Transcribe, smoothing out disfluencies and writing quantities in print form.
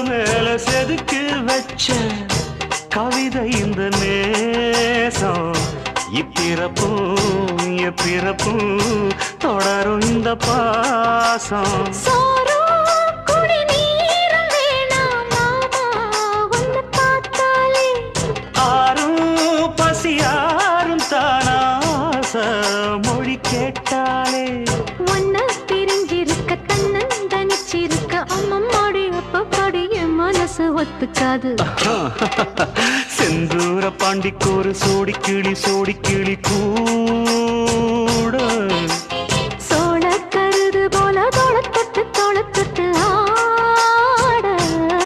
மேல செதுக்கு வச்ச கவிதை இந்த நேசம் இப்பிறப்பும் எப்பிறப்பும் தொடரும் இந்த பாசம் ஆரும் பசியாரும் தானாச மொழி கேட்டாலே ஒன்ன பிரிஞ்சிருக்க தன்னந்தனிச்சிருக்க அம்மம்மாடி அப்பப்பாடி என் மனசு ஒத்துக்காது செந்தூர பாண்டிக்கு ஒரு சோடி கிளி கூ